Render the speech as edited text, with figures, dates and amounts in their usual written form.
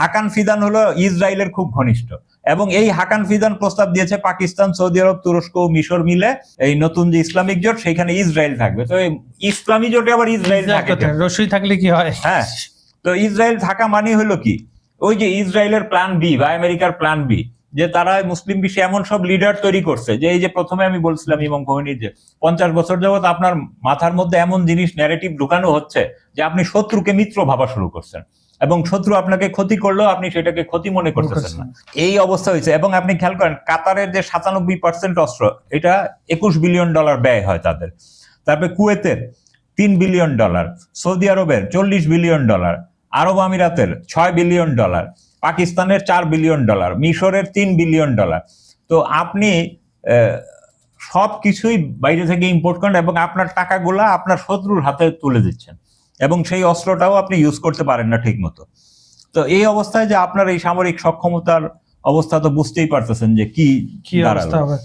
হাকান ফিদান হলো ইসরায়েলের খুব ঘনিষ্ঠ এবং এই হাকান ফিদান প্রস্তাব দিয়েছে পাকিস্তান, সৌদি আরব, তুরস্ক ও মিশর মিলে এই নতুন যে ইসলামিক জোট সেখানে ইসরায়েল থাকবে। তো ইসলামী জোটে আবার ইসরায়েল থাকে, রসুই থাকলে কি হয়? হ্যাঁ, তো ইসরায়েল থাকা মানে হলো কি, ওই যে ইসরায়েলের প্ল্যান বি বা আমেরিকার প্ল্যান বি, যে তারা মুসলিম বিশ্বে এমন সব লিডার তৈরি করছে যে এই যে প্রথমে আমি বলছিলাম ইমাম খোমেনির যে 50 বছর যাবত আপনার মাথার মধ্যে এমন জিনিস ন্যারেটিভ ঢুকানো হচ্ছে যে আপনি শত্রুকে মিত্র ভাবা শুরু করছেন এবং শত্রু আপনাকে ক্ষতি করলেও আপনি সেটাকে ক্ষতি মনে করতেছেন না, এই অবস্থা হয়েছে। এবং আপনি খেয়াল করেন কাতারের যে 97% অস্ত্র, এটা $21 বিলিয়ন ব্যয় হয় তাদের। তারপরে কুয়েতের $3 বিলিয়ন, সৌদি আরবের $40 বিলিয়ন, আরব আমিরাতের $6 বিলিয়ন, পাকিস্তানের $4 বিলিয়ন, মিশরের $3 বিলিয়ন। তো আপনি সবকিছুই বাইরে থেকে ইম্পোর্ট করেন এবং আপনার টাকাগুলা আপনার শত্রুর হাতে তুলে দিচ্ছেন এবং সেই অস্ত্রটাও আপনি ইউজ করতে পারেন না ঠিক মতো। তো এই অবস্থায় যে আপনার এই সামরিক সক্ষমতার অবস্থা তো বুঝতেই পারতেছেন যে কি অবস্থা হবে।